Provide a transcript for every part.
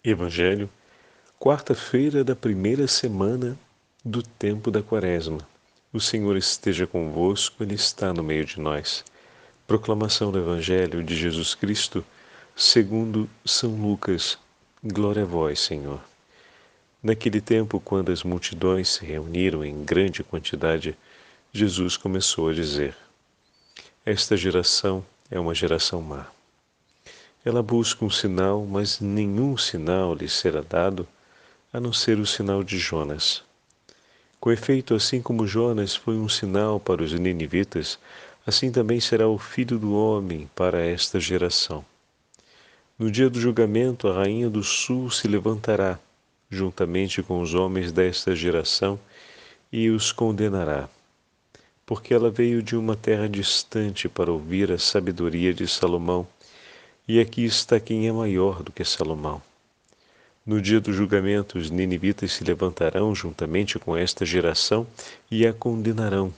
Evangelho, quarta-feira da primeira semana do tempo da Quaresma. O Senhor esteja convosco, Ele está no meio de nós. Proclamação do Evangelho de Jesus Cristo, segundo São Lucas. Glória a vós, Senhor. Naquele tempo, quando as multidões se reuniram em grande quantidade, Jesus começou a dizer: Esta geração é uma geração má. Ela busca um sinal, mas nenhum sinal lhe será dado, a não ser o sinal de Jonas. Com efeito, assim como Jonas foi um sinal para os ninivitas, assim também será o Filho do Homem para esta geração. No dia do julgamento, a rainha do sul se levantará, juntamente com os homens desta geração, e os condenará, porque ela veio de uma terra distante para ouvir a sabedoria de Salomão, e aqui está quem é maior do que Salomão. No dia do julgamento, os ninivitas se levantarão juntamente com esta geração e a condenarão,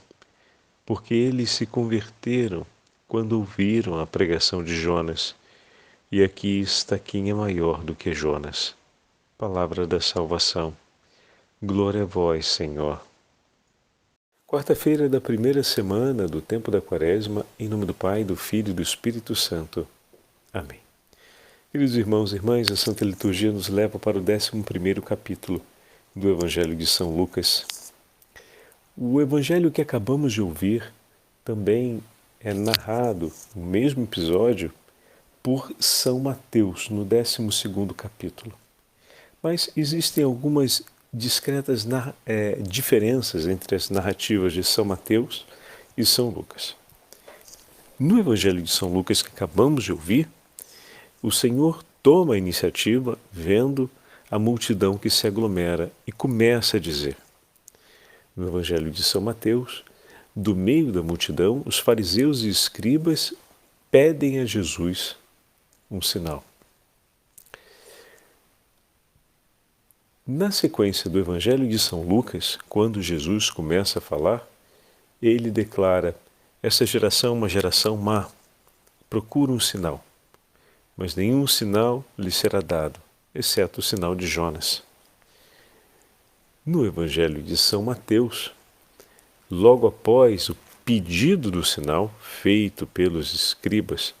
porque eles se converteram quando ouviram a pregação de Jonas, e aqui está quem é maior do que Jonas. Palavra da salvação. Glória a vós, Senhor. Quarta-feira da primeira semana do tempo da Quaresma, em nome do Pai, do Filho e do Espírito Santo. Amém. Queridos irmãos e irmãs, a Santa Liturgia nos leva para o 11º capítulo do Evangelho de São Lucas. O Evangelho que acabamos de ouvir também é narrado, no mesmo episódio, por São Mateus, no 12º capítulo. Mas existem algumas discretas diferenças entre as narrativas de São Mateus e São Lucas. No Evangelho de São Lucas que acabamos de ouvir, o Senhor toma a iniciativa vendo a multidão que se aglomera e começa a dizer. No Evangelho de São Mateus, do meio da multidão, os fariseus e escribas pedem a Jesus um sinal. Na sequência do Evangelho de São Lucas, quando Jesus começa a falar, ele declara: essa geração é uma geração má, procura um sinal. Mas nenhum sinal lhe será dado, exceto o sinal de Jonas. No Evangelho de São Mateus, logo após o pedido do sinal feito pelos escribas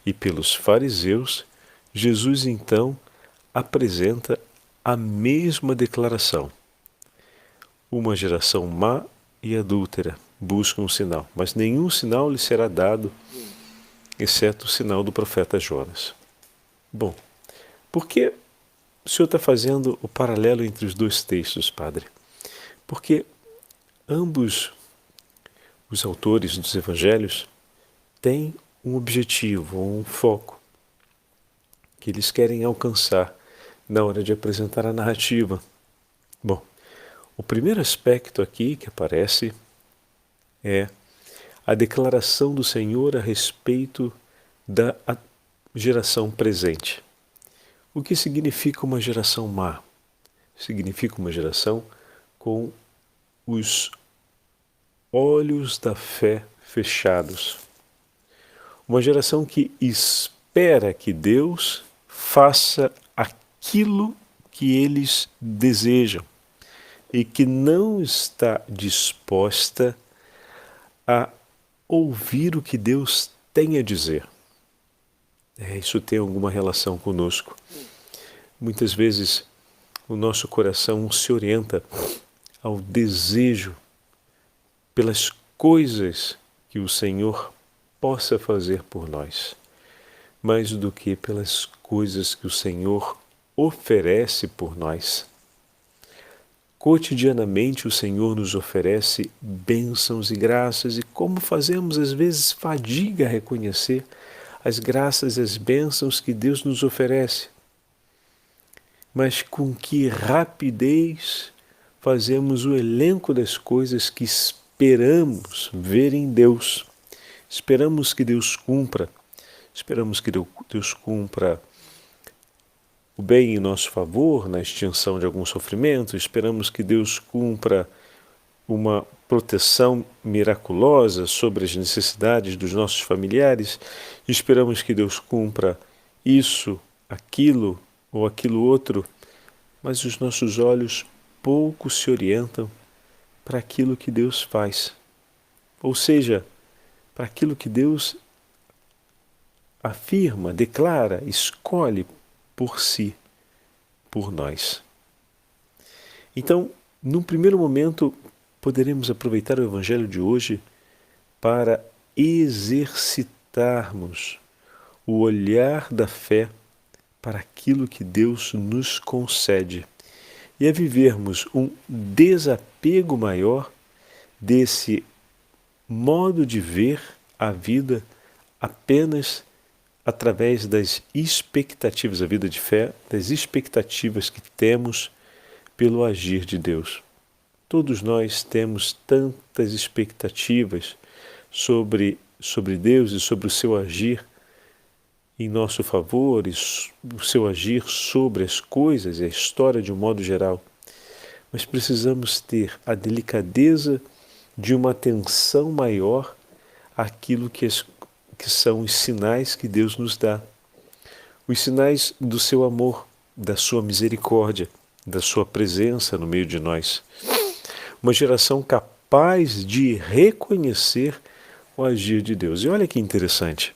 e pelos fariseus, Jesus então apresenta a mesma declaração. Uma geração má e adúltera busca um sinal, mas nenhum sinal lhe será dado, exceto o sinal do profeta Jonas. Bom, por que o senhor está fazendo o paralelo entre os dois textos, padre? Porque ambos os autores dos evangelhos têm um objetivo, um foco que eles querem alcançar na hora de apresentar a narrativa. Bom, o primeiro aspecto aqui que aparece é a declaração do Senhor a respeito da geração presente. O que significa uma geração má? Significa uma geração com os olhos da fé fechados. Uma geração que espera que Deus faça aquilo que eles desejam e que não está disposta a ouvir o que Deus tem a dizer. Isso tem alguma relação conosco. Muitas vezes o nosso coração se orienta ao desejo pelas coisas que o Senhor possa fazer por nós, mais do que pelas coisas que o Senhor oferece por nós. Cotidianamente o Senhor nos oferece bênçãos e graças, e como fazemos às vezes fadiga a reconhecer as graças e as bênçãos que Deus nos oferece. Mas com que rapidez fazemos o elenco das coisas que esperamos ver em Deus. Esperamos que Deus cumpra. Esperamos que Deus cumpra o bem em nosso favor, na extinção de algum sofrimento. Esperamos que Deus cumpra uma proteção miraculosa sobre as necessidades dos nossos familiares. Esperamos que Deus cumpra isso, aquilo, ou aquilo outro, mas os nossos olhos pouco se orientam para aquilo que Deus faz. Ou seja, para aquilo que Deus afirma, declara, escolhe por si, por nós. Então, num primeiro momento, poderemos aproveitar o Evangelho de hoje para exercitarmos o olhar da fé para aquilo que Deus nos concede e a vivermos um desapego maior desse modo de ver a vida apenas através das expectativas, a vida de fé, das expectativas que temos pelo agir de Deus. Todos nós temos tantas expectativas sobre Deus e sobre o seu agir em nosso favor, e o seu agir sobre as coisas e a história de um modo geral. Mas precisamos ter a delicadeza de uma atenção maior àquilo que são os sinais que Deus nos dá. Os sinais do seu amor, da sua misericórdia, da sua presença no meio de nós. Uma geração capaz de reconhecer o agir de Deus. E olha que interessante.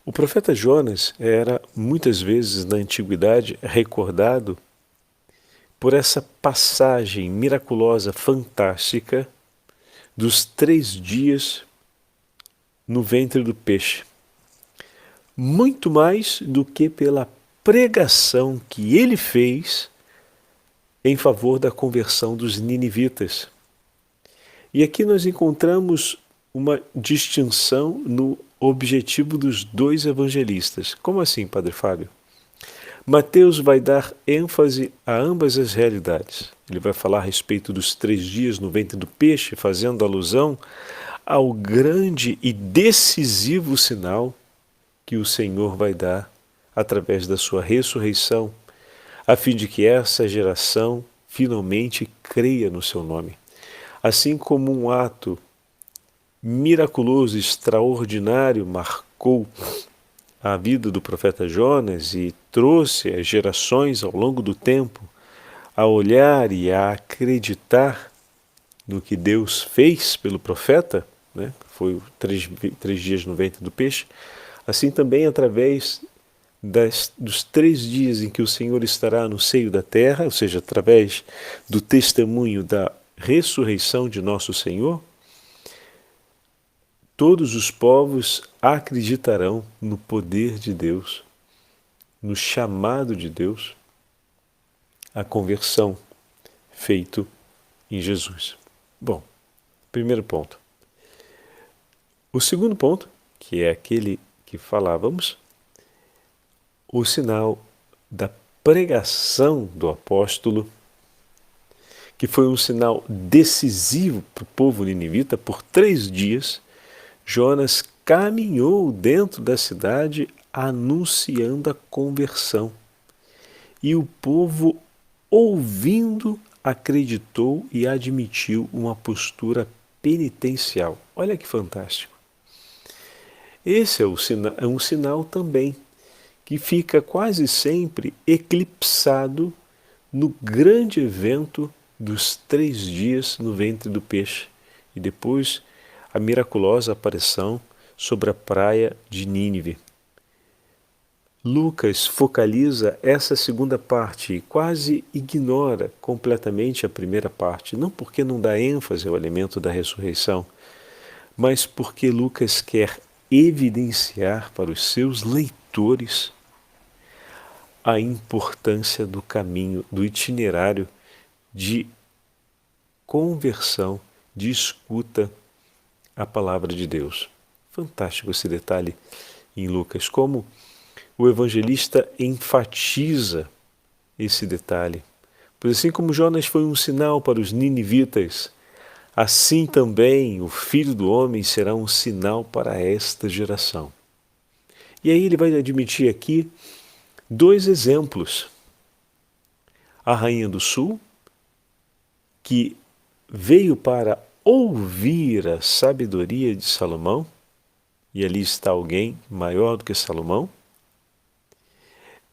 O profeta Jonas era muitas vezes na antiguidade recordado por essa passagem miraculosa, fantástica, dos 3 dias no ventre do peixe. Muito mais do que pela pregação que ele fez em favor da conversão dos ninivitas. E aqui nós encontramos uma distinção no objetivo dos 2 evangelistas. Como assim, Padre Fábio? Mateus vai dar ênfase a ambas as realidades. Ele vai falar a respeito dos 3 dias no ventre do peixe, fazendo alusão ao grande e decisivo sinal que o Senhor vai dar através da sua ressurreição, a fim de que essa geração finalmente creia no seu nome. Assim como um ato miraculoso, extraordinário, marcou a vida do profeta Jonas e trouxe as gerações ao longo do tempo a olhar e a acreditar no que Deus fez pelo profeta, né? Foi 3 dias no ventre do peixe, assim também através dos 3 dias em que o Senhor estará no seio da terra, ou seja, através do testemunho da ressurreição de nosso Senhor, todos os povos acreditarão no poder de Deus, no chamado de Deus, a conversão feito em Jesus. Bom, primeiro ponto. O segundo ponto, que é aquele que falávamos, o sinal da pregação do apóstolo, que foi um sinal decisivo para o povo ninivita. Por 3 dias, Jonas caminhou dentro da cidade anunciando a conversão. E o povo, ouvindo, acreditou e admitiu uma postura penitencial. Olha que fantástico. Esse é um sinal também que fica quase sempre eclipsado no grande evento dos 3 dias no ventre do peixe e depois a miraculosa aparição sobre a praia de Nínive. Lucas focaliza essa segunda parte e quase ignora completamente a primeira parte, não porque não dá ênfase ao elemento da ressurreição, mas porque Lucas quer evidenciar para os seus leitores a importância do caminho, do itinerário de conversão, de escuta à palavra de Deus. Fantástico esse detalhe em Lucas, como o evangelista enfatiza esse detalhe. Pois assim como Jonas foi um sinal para os ninivitas, assim também o Filho do Homem será um sinal para esta geração. E aí ele vai admitir aqui 2 exemplos. A Rainha do Sul, que veio para ouvir a sabedoria de Salomão, e ali está alguém maior do que Salomão,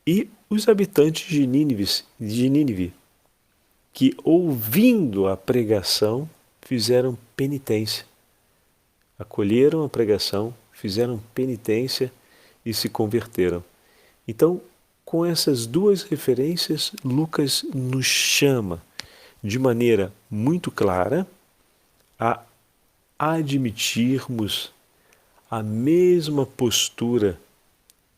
e os habitantes de Nínive, que, ouvindo a pregação, fizeram penitência. Acolheram a pregação, fizeram penitência e se converteram. Então, com essas duas referências, Lucas nos chama de maneira muito clara a admitirmos a mesma postura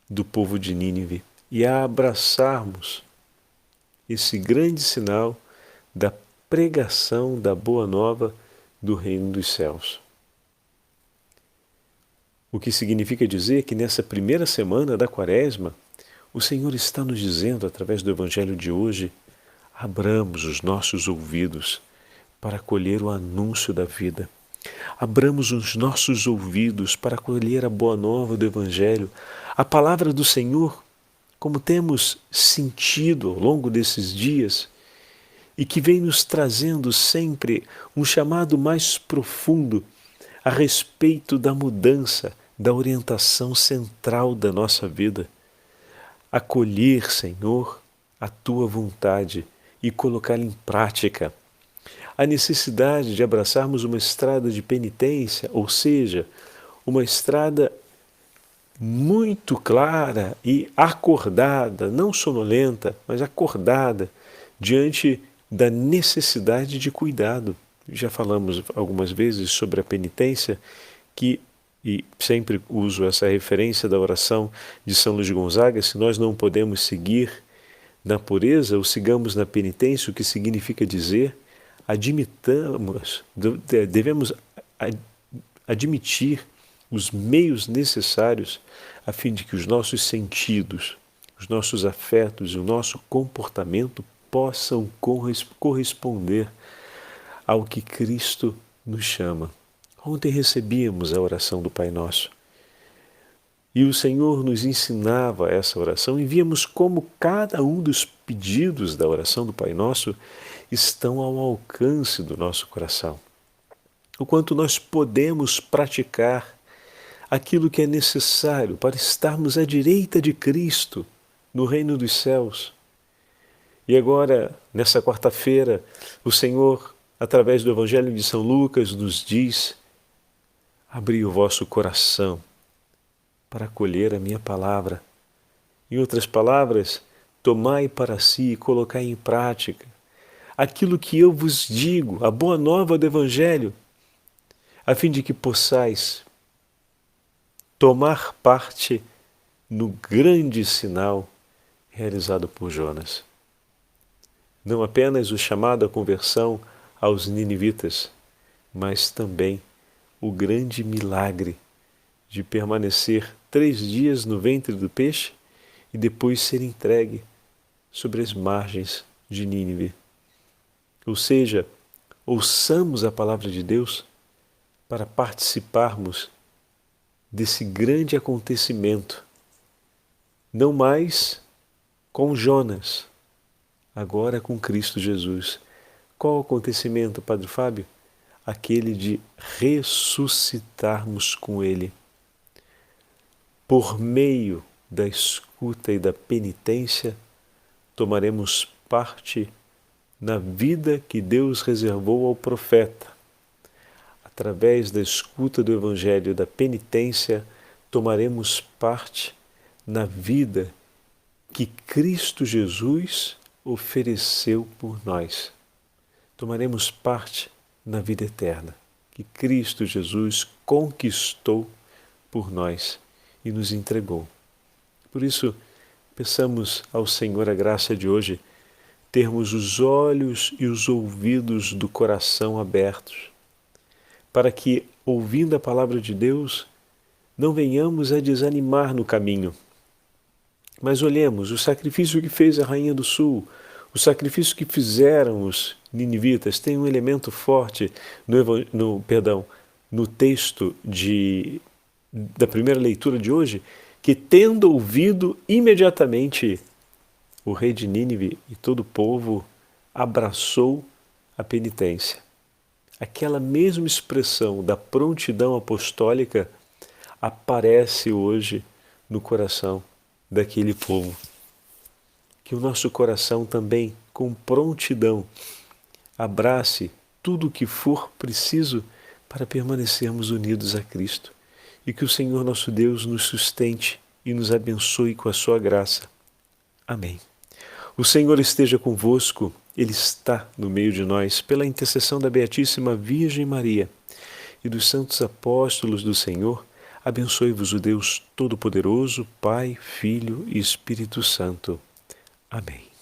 do povo de Nínive e a abraçarmos esse grande sinal da pregação da Boa Nova do Reino dos Céus. O que significa dizer que nessa primeira semana da Quaresma, o Senhor está nos dizendo, através do Evangelho de hoje, abramos os nossos ouvidos para acolher o anúncio da vida. Abramos os nossos ouvidos para acolher a boa nova do Evangelho, a palavra do Senhor, como temos sentido ao longo desses dias, e que vem nos trazendo sempre um chamado mais profundo a respeito da mudança, da orientação central da nossa vida. Acolher, Senhor, a Tua vontade e colocá-la em prática. A necessidade de abraçarmos uma estrada de penitência, ou seja, uma estrada muito clara e acordada, não sonolenta, mas acordada, diante da necessidade de cuidado. Já falamos algumas vezes sobre a penitência, e sempre uso essa referência da oração de São Luís Gonzaga: se nós não podemos seguir na pureza, ou sigamos na penitência, o que significa dizer, devemos admitir os meios necessários a fim de que os nossos sentidos, os nossos afetos e o nosso comportamento possam corresponder ao que Cristo nos chama. Ontem recebíamos a oração do Pai Nosso e o Senhor nos ensinava essa oração e víamos como cada um dos pedidos da oração do Pai Nosso estão ao alcance do nosso coração. O quanto nós podemos praticar aquilo que é necessário para estarmos à direita de Cristo no reino dos céus. E agora, nessa quarta-feira, o Senhor, através do Evangelho de São Lucas, nos diz: abri o vosso coração para acolher a minha palavra. Em outras palavras, tomai para si e colocai em prática aquilo que eu vos digo, a boa nova do Evangelho, a fim de que possais tomar parte no grande sinal realizado por Jonas. Não apenas o chamado à conversão aos ninivitas, mas também o grande milagre de permanecer 3 dias no ventre do peixe e depois ser entregue sobre as margens de Nínive. Ou seja, ouçamos a palavra de Deus para participarmos desse grande acontecimento, não mais com Jonas, agora com Cristo Jesus. Qual o acontecimento, Padre Fábio? Aquele de ressuscitarmos com Ele. Por meio da escuta e da penitência, tomaremos parte na vida que Deus reservou ao profeta. Através da escuta do Evangelho e da penitência, tomaremos parte na vida que Cristo Jesus ofereceu por nós. Tomaremos parte na vida eterna que Cristo Jesus conquistou por nós e nos entregou. Por isso, peçamos ao Senhor a graça de hoje termos os olhos e os ouvidos do coração abertos, para que, ouvindo a palavra de Deus, não venhamos a desanimar no caminho, mas olhemos o sacrifício que fez a Rainha do Sul, o sacrifício que fizeram os ninivitas. Tem um elemento forte no texto da primeira leitura de hoje, que, tendo ouvido, imediatamente o rei de Nínive e todo o povo abraçou a penitência. Aquela mesma expressão da prontidão apostólica aparece hoje no coração daquele povo. que o nosso coração também, com prontidão, abrace tudo o que for preciso para permanecermos unidos a Cristo e que o Senhor nosso Deus nos sustente e nos abençoe com a sua graça. Amém. O Senhor esteja convosco, Ele está no meio de nós, pela intercessão da Beatíssima Virgem Maria e dos santos apóstolos do Senhor, abençoe-vos o Deus Todo-Poderoso, Pai, Filho e Espírito Santo. Amém.